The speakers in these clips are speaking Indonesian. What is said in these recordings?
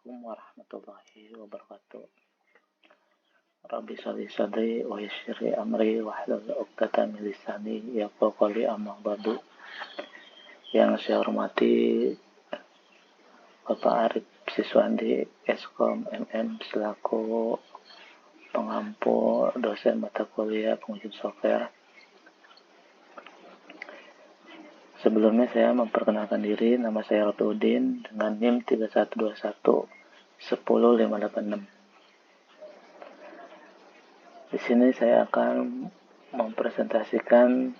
Assalamualaikum warahmatullahi wabarakatuh. Rabbi sholli sadri wa yassirli amri wahlul 'uqdatam min lisani yafqahu qawli amma ba'du. Yang saya hormati Bapak Arif Siswandi Eskom MM selaku pengampu dosen mata kuliah pengujian software. Sebelumnya saya memperkenalkan diri, nama saya Robi Udin dengan NIM 3121 10586. Di sini saya akan mempresentasikan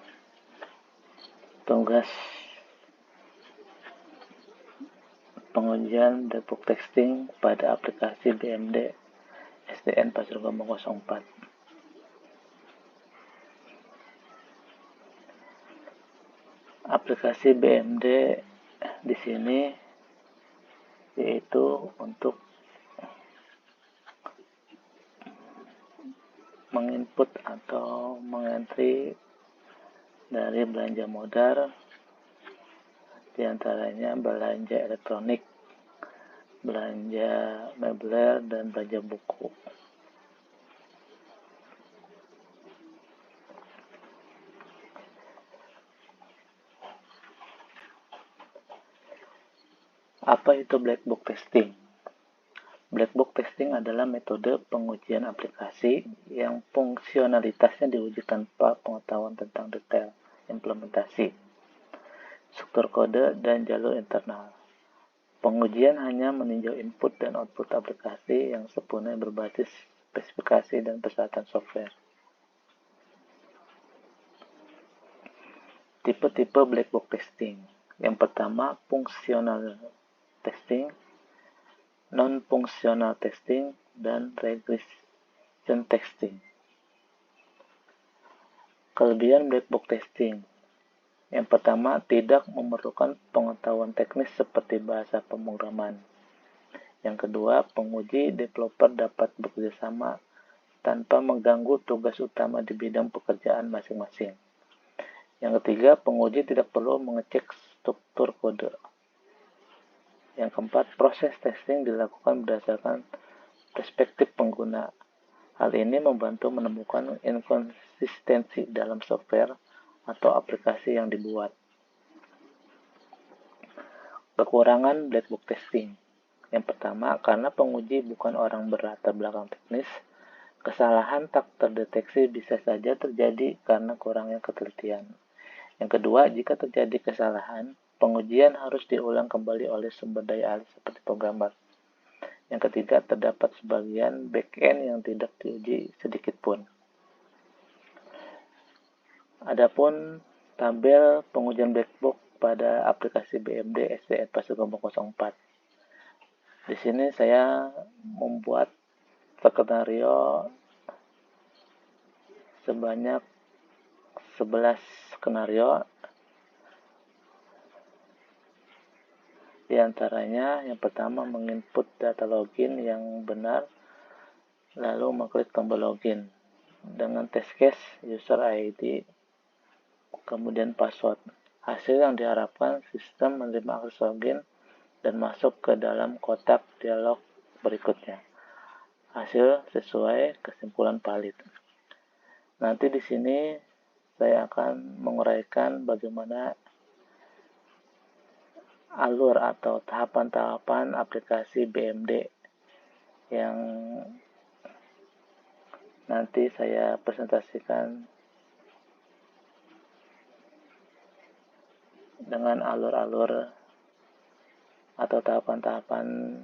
tugas pengujian debug testing pada aplikasi BMD SDN Pasir Gombong 04. Aplikasi BMD di sini yaitu untuk menginput atau mengentry dari belanja modal, diantaranya belanja elektronik, belanja meubiler, dan belanja buku. Apa itu black box testing? Black box testing adalah metode pengujian aplikasi yang fungsionalitasnya diuji tanpa pengetahuan tentang detail implementasi, struktur kode, dan jalur internal. Pengujian hanya meninjau input dan output aplikasi yang sepenuhnya berbasis spesifikasi dan persyaratan software. Tipe-tipe black box testing. Yang pertama, fungsional testing, non-functional testing, dan regression testing. Kelebihan black box testing. Yang pertama, tidak memerlukan pengetahuan teknis seperti bahasa pemrograman. Yang kedua, penguji developer dapat bekerjasama tanpa mengganggu tugas utama di bidang pekerjaan masing-masing. Yang ketiga, penguji tidak perlu mengecek struktur kode. Yang keempat, proses testing dilakukan berdasarkan perspektif pengguna. Hal ini membantu menemukan inkonsistensi dalam software atau aplikasi yang dibuat. Kekurangan black box testing. Yang pertama, karena penguji bukan orang berlatar belakang teknis, kesalahan tak terdeteksi bisa saja terjadi karena kurangnya ketelitian. Yang kedua, jika terjadi kesalahan, pengujian harus diulang kembali oleh sumber daya ahli seperti programmer. Yang ketiga, terdapat sebagian back-end yang tidak diuji sedikit pun. Adapun tabel pengujian black box pada aplikasi BMD SDN Pasir Gombong 04. Di sini saya membuat skenario sebanyak 11 skenario. Di antaranya, yang pertama menginput data login yang benar, lalu mengklik tombol login dengan test case user ID, kemudian password. Hasil yang diharapkan, sistem menerima akses login dan masuk ke dalam kotak dialog berikutnya. Hasil sesuai kesimpulan valid. Nanti di sini saya akan menguraikan bagaimana alur atau tahapan-tahapan aplikasi BMD yang nanti saya presentasikan dengan alur-alur atau tahapan-tahapan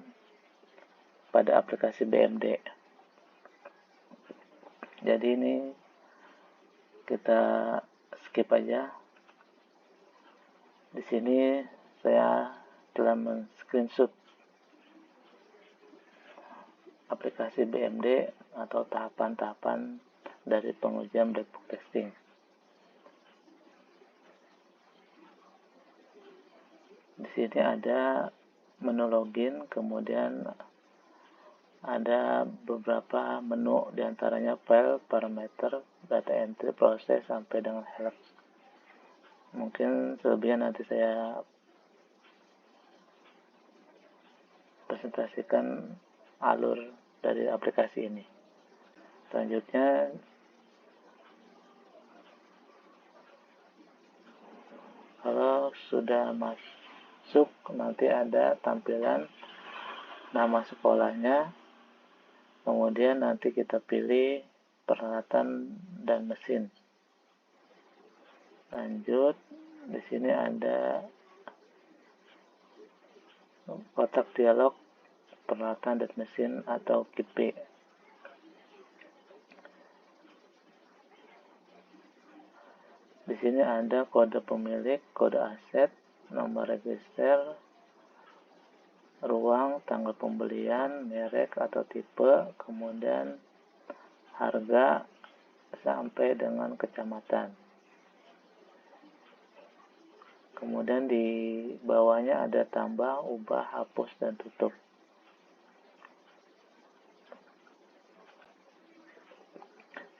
pada aplikasi BMD. Jadi ini kita skip aja. Di sini saya telah men-screenshot aplikasi BMD atau tahapan-tahapan dari pengujian black box testing. Di sini ada menu login, kemudian ada beberapa menu, diantaranya file, parameter, data entry, proses, sampai dengan help. Mungkin selebihnya nanti saya merepresentasikan alur dari aplikasi ini. Selanjutnya, kalau sudah masuk, nanti ada tampilan nama sekolahnya, kemudian nanti kita pilih peralatan dan mesin. Lanjut, di sini ada kotak dialog peralatan dan mesin atau KIP. Di sini ada kode pemilik, kode aset, nomor register, ruang, tanggal pembelian, merek atau tipe, kemudian harga sampai dengan kecamatan. Kemudian di bawahnya ada tambah, ubah, hapus, dan tutup.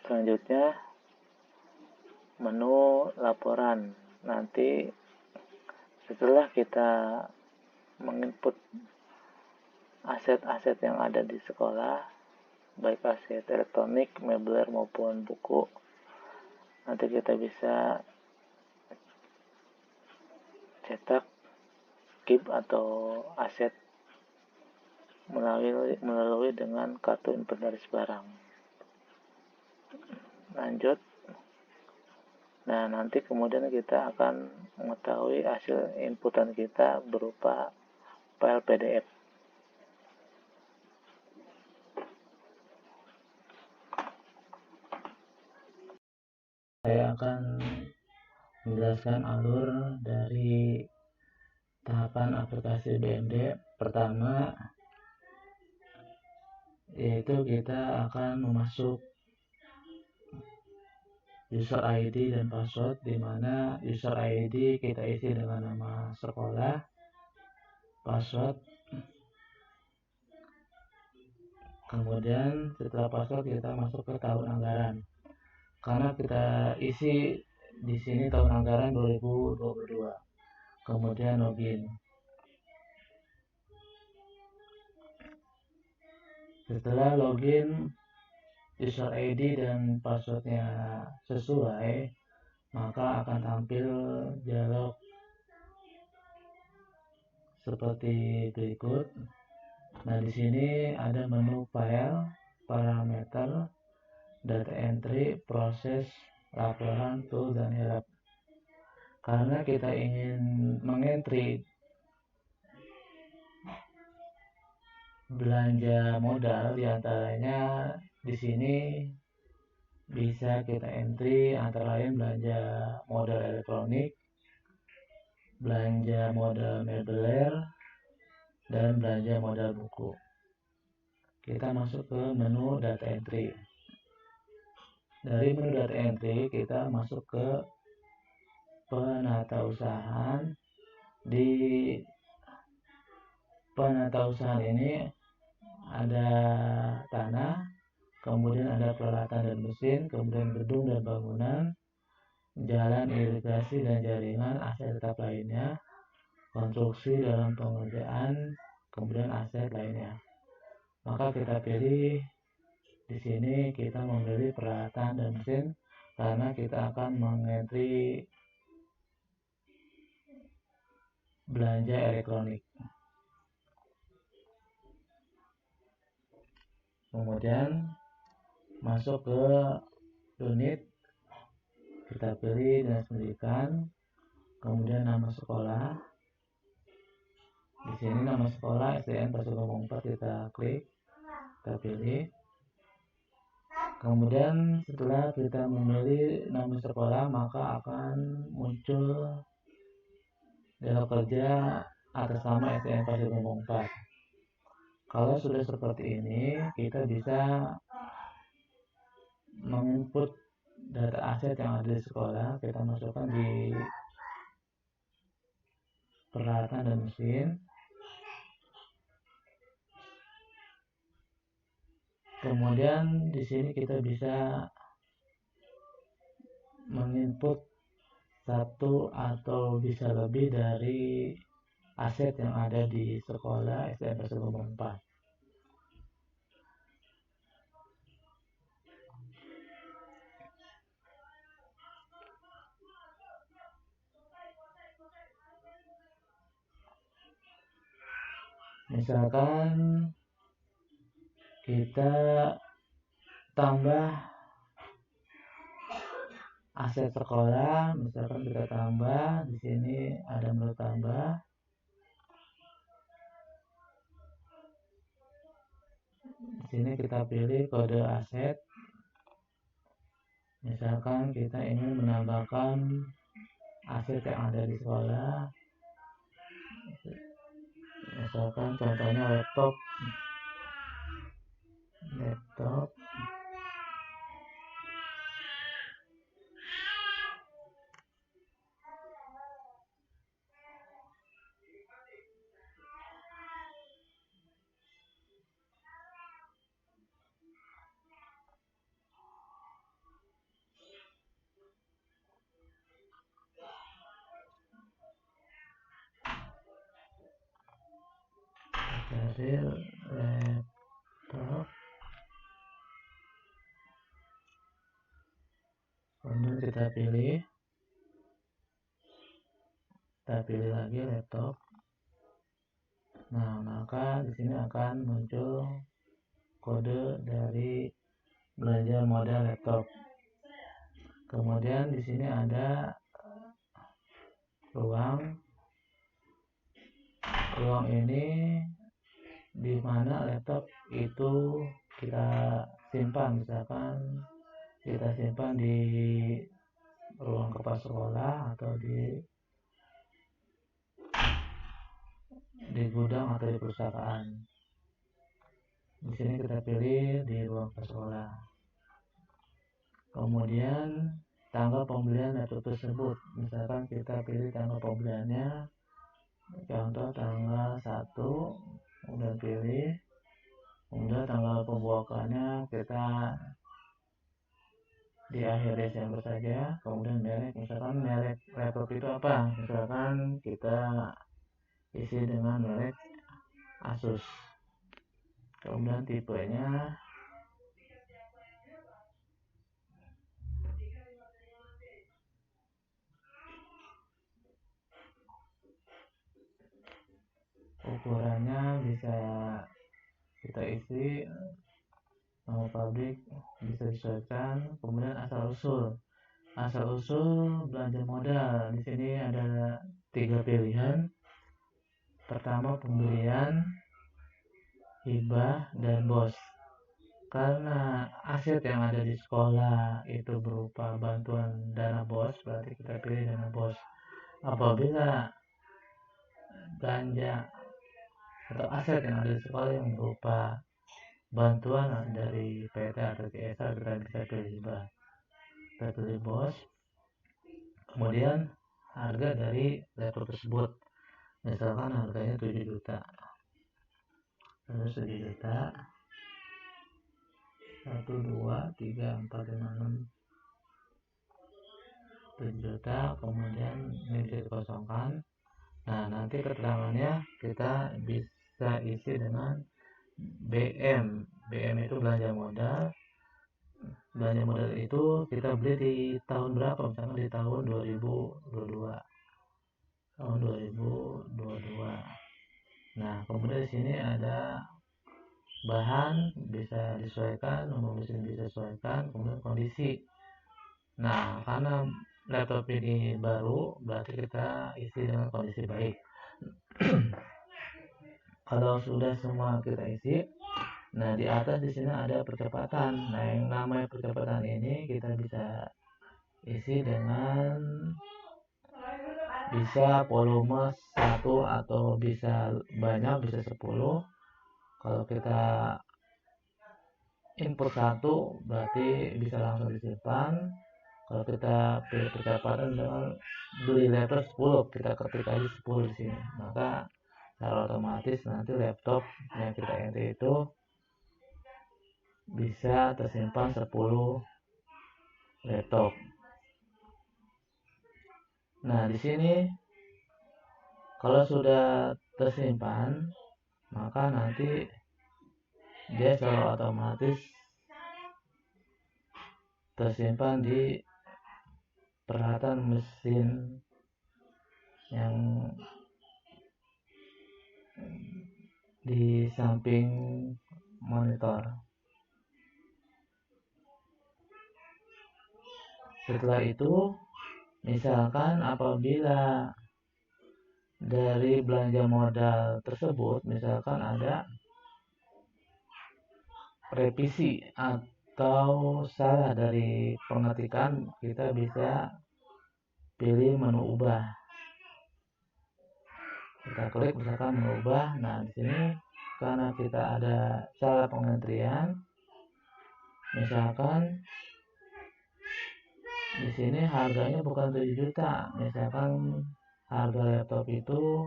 Selanjutnya, menu laporan. Nanti setelah kita menginput aset-aset yang ada di sekolah, baik aset elektronik, meubiler maupun buku, nanti kita bisa cetak KIP atau aset melalui dengan kartu inventaris barang. Lanjut. Nah, nanti kemudian kita akan mengetahui hasil inputan kita berupa file PDF. Saya akan menjelaskan alur dari tahapan aplikasi BMD. Pertama, yaitu kita akan memasuk user ID dan password, di mana user ID kita isi dengan nama sekolah, password, kemudian setelah password kita masuk ke tahun anggaran. Karena kita isi di sini tahun anggaran 2022. Kemudian login. Setelah login, user ID dan passwordnya sesuai, maka akan tampil dialog seperti berikut. Nah, di sini ada menu file, parameter, data entry, proses, laporan, tool, dan help. Karena kita ingin mengentry belanja modal, diantaranya di sini bisa kita entry antara lain belanja modal elektronik, belanja modal meubiler, dan belanja modal buku. Kita masuk ke menu data entry. Dari menu data entry kita masuk ke penatausahaan. Di penatausahaan ini ada tanah, kemudian ada peralatan dan mesin, kemudian gedung dan bangunan, jalan, irigasi dan jaringan, aset tetap lainnya, konstruksi dalam pengerjaan, kemudian aset lainnya. Maka kita pilih di sini, kita memilih peralatan dan mesin karena kita akan mengentry belanja elektronik. Kemudian masuk ke unit, kita pilih dinas pendidikan, kemudian nama sekolah. Di sini nama sekolah SDN Pasir Gomong 4, kita klik, kita pilih. Kemudian setelah kita memilih nama sekolah, maka akan muncul dialog kerja atas nama SDN Pasir Gomong 4. Kalau sudah seperti ini, kita bisa menginput data aset yang ada di sekolah, kita masukkan di peralatan dan mesin. Kemudian di sini kita bisa menginput satu atau bisa lebih dari aset yang ada di sekolah SDN Tersebut 4. Misalkan kita tambah aset sekolah, misalkan kita tambah di sini ada menu tambah. Di sini kita pilih kode aset. Misalkan kita ingin menambahkan aset yang ada di sekolah. Misalkan contohnya laptop. Dari laptop, kemudian kita pilih lagi laptop. Nah, maka di sini akan muncul kode dari belanja modal laptop. Kemudian di sini ada ruang ini di mana laptop itu kita simpan. Misalkan kita simpan di ruang kepala sekolah atau di gudang atau di perusahaan. Di sini kita pilih di ruang kepala sekolah. Kemudian tanggal pembelian laptop tersebut. Misalkan kita pilih tanggal pembeliannya, contoh tanggal 1, kemudian pilih. Kemudian tanggal pembuatannya kita di akhir Desember saja. Kemudian merek, misalkan merek laptop itu apa? Misalkan kita isi dengan merek Asus. Kemudian tipenya ukurannya bisa kita isi, nama pabrik bisa disesuaikan. Kemudian asal usul belanja modal. Di sini ada 3 pilihan. Pertama, pembelian, hibah, dan BOS. Karena aset yang ada di sekolah itu berupa bantuan dana BOS, berarti kita pilih dana BOS. Apabila belanja atau aset yang ada di sekolah yang berupa bantuan dari PT atau TSA, kita bisa pilih hibah. Kita pilih BOS. Kemudian harga dari laptop tersebut, misalkan harganya 7 juta. Terus 7 juta, 1, 2, 3, 4, 5, 6, 7 juta. Kemudian ini bisa dikosongkan. Nah, nanti keterangannya kita bisa isi dengan BM. BM itu belanja modal. Belanja modal itu kita beli di tahun berapa? Misalnya di tahun 2022. Tahun 2022. Nah, kemudian di sini ada bahan bisa disesuaikan, nomor mesin bisa disesuaikan, kemudian kondisi. Nah, karena laptop ini baru, berarti kita isi dengan kondisi baik. Kalau sudah semua kita isi, nah di atas di sini ada percepatan. Nah, yang namanya percepatan ini kita bisa isi dengan bisa volume 1 atau bisa banyak, bisa 10. Kalau kita input 1 berarti bisa langsung disimpan. Kalau kita pilih percepatan dengan beli laptop 10, kita ketik aja 10 di sini, maka secara otomatis nanti laptop yang kita enter itu bisa tersimpan 10 laptop. Nah, di sini Kalau sudah tersimpan, maka nanti dia secara otomatis tersimpan di peralatan mesin yang di samping monitor. Setelah itu, misalkan apabila dari belanja modal tersebut misalkan ada revisi atau salah dari pengetikan, kita bisa pilih menu ubah. Kita klik misalkan menu ubah. Nah, di sini karena kita ada salah pengentrian, misalkan di sini harganya bukan 7 juta, misalkan harga laptop itu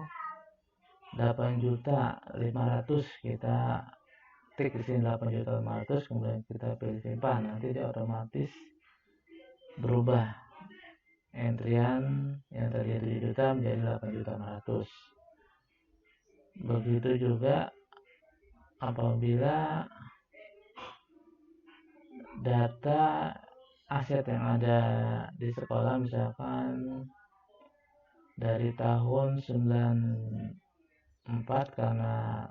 8.500.000, kita klik di sini 8.500.000, kemudian kita pilih simpan. Nanti dia otomatis berubah entrian yang tadi 7 juta menjadi 8.500.000. Begitu juga apabila data aset yang ada di sekolah misalkan dari tahun 94, karena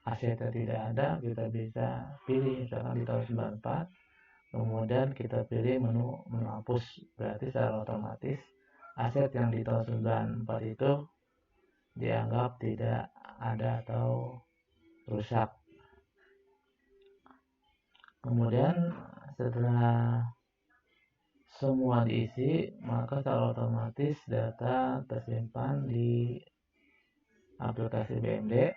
asetnya tidak ada, kita bisa pilih misalkan di tahun 94, kemudian kita pilih menu hapus. Berarti secara otomatis aset yang di tahun 94 itu dianggap tidak ada atau rusak. Kemudian setelah semua diisi, maka secara otomatis data tersimpan di aplikasi BMD.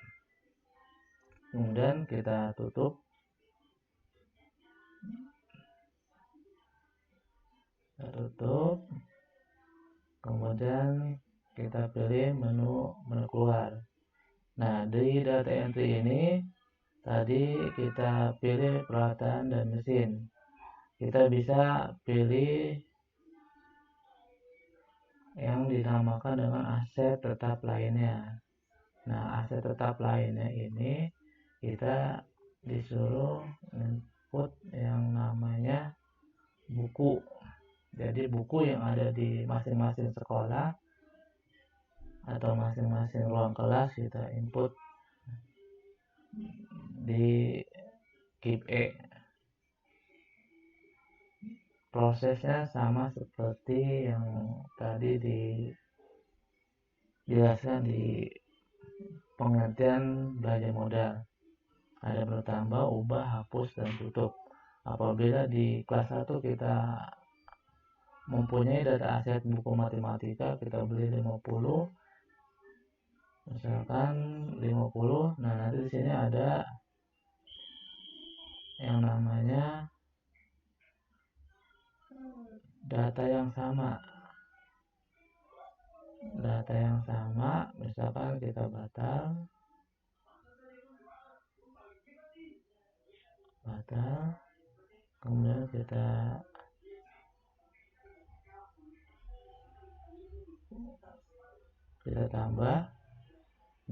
Kemudian kita tutup. Kemudian kita pilih menu keluar. Nah, di data entry ini tadi kita pilih peralatan dan mesin. Kita bisa pilih yang dinamakan dengan aset tetap lainnya. Nah, aset tetap lainnya ini kita disuruh input yang namanya buku. Jadi buku yang ada di masing-masing sekolah atau masing-masing ruang kelas kita input di keep E. Prosesnya sama seperti yang tadi dijelaskan di pengertian belanja modal. Ada bertambah, ubah, hapus, dan tutup. Apabila di kelas 1 kita mempunyai data aset buku matematika, kita beli 50, misalkan 50. Nah, nanti di sini ada yang namanya data yang sama. Misalkan kita batal, kemudian kita tambah.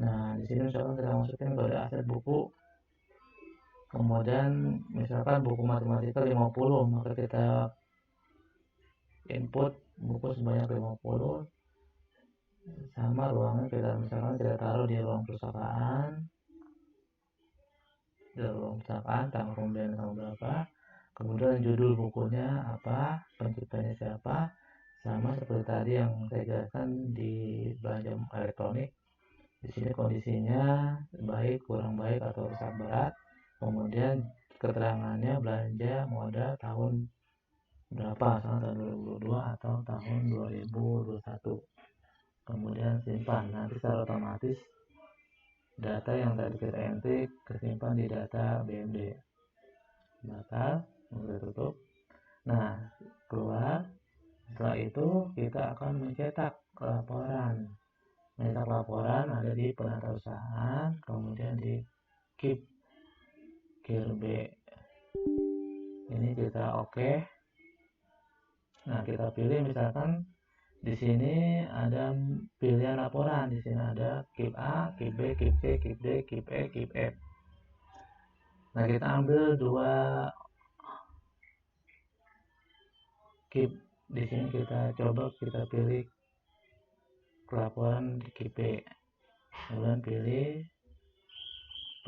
Nah, di sini misalkan kita masukin kode aset buku, kemudian misalkan buku matematika 50, maka kita input buku sebanyak 50, sama ruangnya kita taruh di ruang perpustakaan, tanggal pembelian tanggal berapa, kemudian judul bukunya apa, penciptanya siapa, sama seperti tadi yang saya jelaskan di belanja elektronik. Di sini kondisinya baik, kurang baik, atau rusak berat. Kemudian keterangannya belanja modal tahun berapa, tahun 2022 atau tahun 2021. Kemudian simpan. Nanti secara otomatis data yang tadi kita enter kesimpan di data BMD. Batal, kemudian tutup. Nah, keluar. Setelah itu kita akan mencetak laporan. Mencetak laporan ada di penata usahaan, kemudian di keep gear B. Ini kita oke. Nah, kita pilih misalkan Di sini ada pilihan laporan. Di sini ada KIP A, KIP B, KIP C, KIP D, KIP E, KIP F. Nah, kita ambil dua KIP. Di sini kita coba kita pilih laporan di KIP B. Kemudian pilih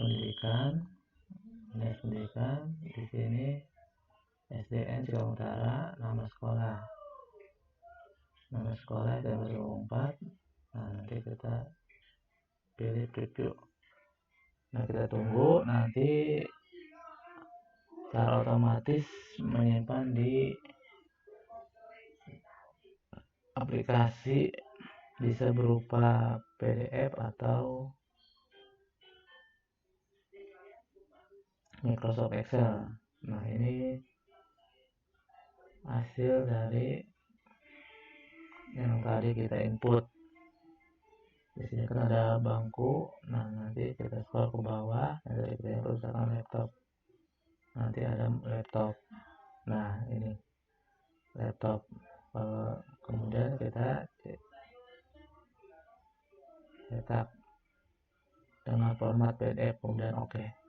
pendidikan, pendidikan. Di sini SDN Cikarang Utara, nama sekolah dan 2004. Nah, nanti kita pilih preview. Nah, kita tunggu, nanti secara otomatis menyimpan di aplikasi, bisa berupa PDF atau Microsoft Excel. Nah, ini hasil dari yang tadi kita input. Di sini kan ada bangku. Nah, nanti kita scroll ke bawah. Nanti kita input misalkan laptop. Nanti ada laptop. Nah, ini laptop. Kemudian kita cetak dengan format PDF, kemudian oke.